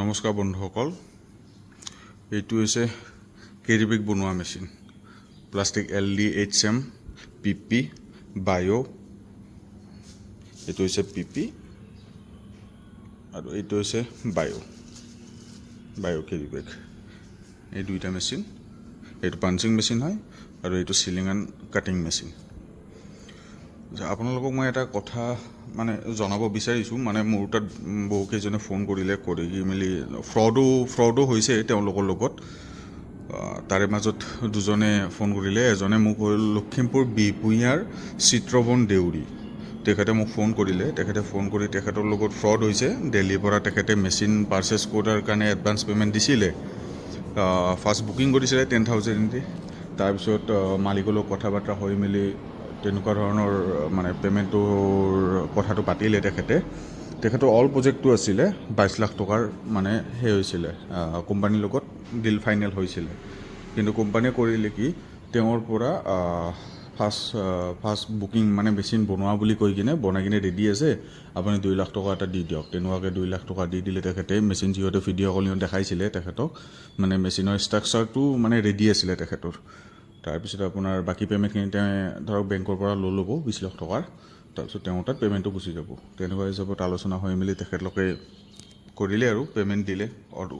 নমস্কাৰ বন্ধুসকল, এইটো হৈছে কেৰিবেগ বনোৱা machine. Plastic LD HM PP বায়ো, এইটো হৈছে PP আৰু এইটো হৈছে বায়ো কেৰিবেগ। এই দুইটা মেচিন, এইটো পাঞ্চিং মেচিন হয় আৰু এইটো চিলিং এণ্ড কাটিং মেচিন। আপোনালোকক মই এটা কথা জনাব বিচাৰিছোঁ, মোৰ তাত বহুকেইজনে ফোন কৰি মেলি ফ্ৰডো হৈছে তেওঁলোকৰ লগত। তাৰে মাজত দুজনে ফোন কৰিলে। এজনে মোক হ'ল লখিমপুৰ বিহপুৰীয়াৰ চিত্ৰবন দেউৰী। তেখেতে মোক ফোন কৰিলে। তেখেতে ফোন কৰি তেখেতৰ লগত ফ্ৰড হৈছে। দিল্লীৰ পৰা তেখেতে মেচিন পাৰ্চেছ কৰাৰ কাৰণে এডভান্স পে'মেণ্ট দিছিলে। ফাৰ্ষ্ট বুকিং কৰিছিলে 10,000 দি। তাৰপিছত মালিকৰ লগত কথা বাৰ্তা হৈ মেলি তেনেকুৱা ধৰণৰ পে'মেণ্টটোৰ কথাটো পাতিলে। তেখেতৰ অল প্ৰজেক্টটো আছিলে 22 লাখ টকাৰ হৈছিলে। কোম্পানীৰ লগত ডিল ফাইনেল হৈছিলে, কিন্তু কোম্পানীয়ে কৰিলে কি, তেওঁৰ পৰা ফাৰ্ষ্ট বুকিং মেচিন বনোৱা বুলি কৈ কিনে বনাই কিনে ৰেডি আছে, আপুনি 2 লাখ টকা এটা দি দিয়ক। তেনেকুৱাকৈ 2 লাখ টকা দি দিলে তেখেতে। মেচিন যিহেতু ভিডিঅ' কলিঙত দেখাইছিলে তেখেতক, মেচিনৰ ষ্ট্ৰাকচাৰটো ৰেডি আছিলে তেখেতৰ। তাৰপিছত আপোনাৰ বাকী পে'মেণ্টখিনি তেওঁ বেংকৰ পৰা ল'ব 20 লাখ টকাৰ। তাৰপিছত তেওঁৰ তাত পে'মেণ্টটো গুচি যাব। তেনেকুৱা হিচাপত আলোচনা হৈ মেলি তেখেতলোকে কৰিলে আৰু পে'মেণ্ট দিলে।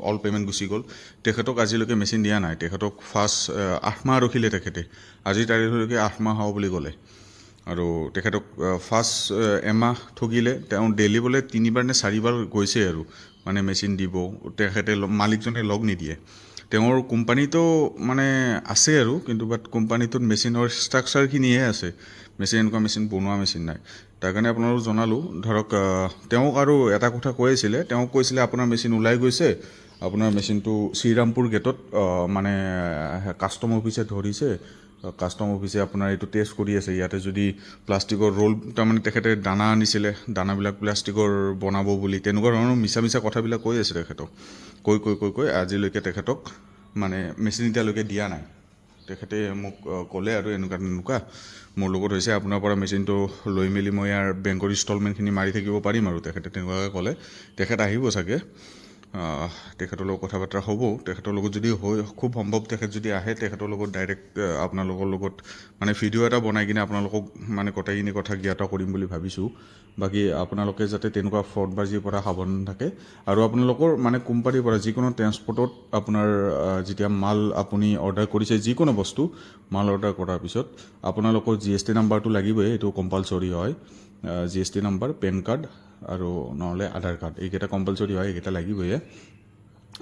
অল পে'মেণ্ট গুচি গ'ল। তেখেতক আজিলৈকে মেচিন দিয়া নাই। তেখেতক ফাৰ্ষ্ট 8 মাহ ৰখিলে তেখেতে। আজিৰ তাৰিখলৈকে 8 মাহ হ'ব বুলি ক'লে। আৰু তেখেতক ফাৰ্ষ্ট এমাহ ঠগিলে। তেওঁ ডেইলি বোলে 3বাৰ নে 4বাৰ গৈছে আৰু মেচিন দিব। তেখেতে মালিকজনে লগ নিদিয়ে। তেওঁৰ কোম্পানীটো আছে আৰু, কিন্তু কোম্পানীটোত মেচিনৰ ষ্ট্ৰাকচাৰখিনিহে আছে। এনেকুৱা মেচিন বনোৱা মেচিন নাই। তাৰ কাৰণে আপোনালোক জনালোঁ। তেওঁক আৰু এটা কথা কৈছিলে। তেওঁক কৈছিলে আপোনাৰ মেচিন ওলাই গৈছে, আপোনাৰ মেচিনটো শ্ৰীৰামপুৰ গেটত কাষ্টম অফিচে ধৰিছে। কাষ্টম অফিচে আপোনাৰ এইটো টেষ্ট কৰি আছে। ইয়াতে যদি প্লাষ্টিকৰ ৰোল, তেখেতে দানা আনিছিলে, দানাবিলাক প্লাষ্টিকৰ বনাব বুলি, তেনেকুৱা ধৰণৰ মিছা কথাবিলাক কৈ আছে তেখেতক। কৈ আজিলৈকে তেখেতক মেচিন এতিয়ালৈকে দিয়া নাই। তেখেতে মোক ক'লে আৰু এনেকুৱা মোৰ লগত হৈছে, আপোনাৰ পৰা মেচিনটো লৈ মেলি মই ইয়াৰ বেংকৰ ইনষ্টলমেণ্টখিনি মাৰি থাকিব পাৰিম আৰু। তেখেতে তেনেকুৱাকৈ ক'লে। তেখেত আহিব চাগে, তেখেতৰ লগত কথা বাৰ্তা হ'ব। তেখেতৰ লগত যদি হয়, খুব সম্ভৱ তেখেত যদি আহে, তেখেতৰ লগত ডাইৰেক্ট আপোনালোকৰ লগত ভিডিঅ' এটা বনাই কিনে আপোনালোকক গোটেইখিনি কথা জ্ঞাত কৰিম বুলি ভাবিছোঁ। বাকী আপোনালোকে যাতে তেনেকুৱা ফ্ৰডবাজিৰ পৰা সাৱধান থাকে। আৰু আপোনালোকৰ কোম্পানীৰ পৰা যিকোনো ট্ৰেন্সপৰ্টত আপোনাৰ যেতিয়া মাল আপুনি অৰ্ডাৰ কৰিছে, যিকোনো বস্তু মাল অৰ্ডাৰ কৰাৰ পিছত আপোনালোকৰ GST নাম্বাৰটো লাগিবই। এইটো কম্পালচৰি হয়। GST নাম্বাৰ, পেন কাৰ্ড আৰু নহ'লে আধাৰ কাৰ্ড, এইকেইটা কম্পালচৰি হয়। এইকেইটা লাগিবই।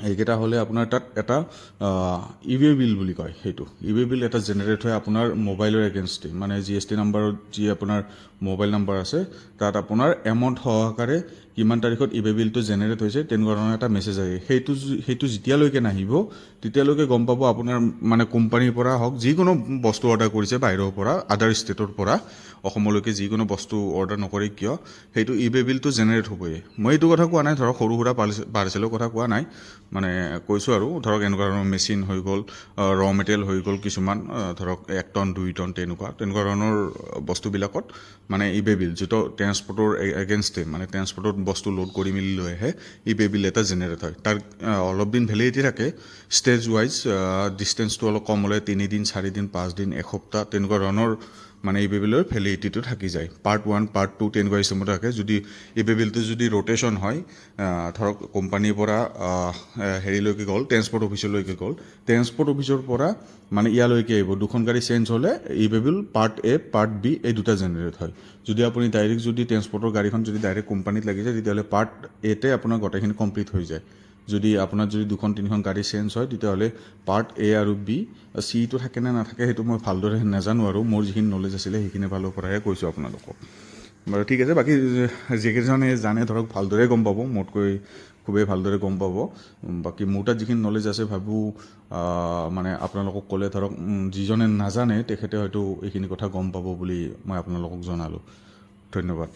এইকেইটা হ'লে আপোনাৰ তাত এটা ইৱে বিল বুলি কয়, সেইটো ইৱে বিল এটা জেনেৰেট হয় আপোনাৰ মোবাইলৰ এগেইনষ্টে। GST নাম্বাৰত যি আপোনাৰ মোবাইল নাম্বাৰ আছে, তাত আপোনাৰ এমাউণ্ট সহকাৰে কিমান তাৰিখত ইৱে বিলটো জেনেৰেট হৈছে তেনেকুৱা ধৰণৰ এটা মেছেজ আহে। সেইটো যেতিয়ালৈকে নাহিব তেতিয়ালৈকে গম পাব আপোনাৰ কোম্পানীৰ পৰা হওক, যিকোনো বস্তু অৰ্ডাৰ কৰিছে বাহিৰৰ পৰা, আদাৰ ষ্টেটৰ পৰা অসমলৈকে যিকোনো বস্তু অৰ্ডাৰ নকৰে কিয়, সেইটো ইৱে বিলটো জেনেৰেট হ'বই। মই এইটো কথা কোৱা নাই, সৰু সুৰা পাৰ্চেলৰ কথা কোৱা নাই। কৈছোঁ আৰু এনেকুৱা ধৰণৰ মেচিন হৈ গ'ল, ৰ মেটেৰিয়েল হৈ গ'ল কিছুমান, 1 টন 2 টন তেনেকুৱা ধৰণৰ বস্তুবিলাকত ইৱে বিল, যিটো ট্ৰেন্সপৰ্টৰ এগেইনষ্টে, ট্ৰেন্সপৰ্টত বস্তু লোড কৰি মেলি লৈ আহে, ইৱে বিল এটা জেনেৰেট হয়। তাৰ অলপ দিন ভেলিডিটি থাকে, ষ্টেজ ৱাইজ। ডিষ্টেঞ্চটো অলপ কম হ'লে 3 দিন 4 দিন 5 দিন এসপ্তাহ তেনেকুৱা ধৰণৰ ইৱে বিলৰ ভেলিডিটিটো থাকি যায়। পাৰ্ট 1 পাৰ্ট 2 তেনেকুৱা হিচাপত থাকে। যদি ইৱে বিলটো যদি ৰ'টেশ্যন হয়, কোম্পানীৰ পৰা হেৰিলৈকে গ'ল, ট্ৰেন্সপৰ্ট অফিচলৈকে গ'ল, ট্ৰেন্সপৰ্ট অফিচৰ পৰা ইয়ালৈকে আহিব, 2খন গাড়ী চেঞ্জ হ'লে ইৱে বিল পাৰ্ট A পাৰ্ট B এই দুটা জেনেৰেট হয়। যদি আপুনি ডাইৰেক্ট যদি ট্ৰেন্সপৰ্টৰ গাড়ীখন যদি ডাইৰেক্ট কোম্পানীত লাগি যায়, তেতিয়াহ'লে পাৰ্ট Aতে আপোনাৰ গোটেইখিনি কমপ্লিট হৈ যায়। যদি আপোনাৰ 2খন 3খন গাড়ী চেঞ্জ হয়, তেতিয়াহ'লে পাৰ্ট A আৰু B, Cটো থাকে নে নাথাকে সেইটো মই ভালদৰে নাজানো আৰু। মোৰ যিখিনি নলেজ আছিলে সেইখিনি ফালৰ পৰাহে কৈছোঁ আপোনালোকক। বাৰু ঠিক আছে। বাকী যিকেইজনে জানে ভালদৰে গম পাব, মোতকৈ খুবেই ভালদৰে গম পাব। বাকী মোৰ তাত যিখিনি নলেজ আছে ভাবোঁ আপোনালোকক ক'লে যিজনে নাজানে তেখেতে হয়তো এইখিনি কথা গম পাব বুলি মই আপোনালোকক জনালোঁ। ধন্যবাদ।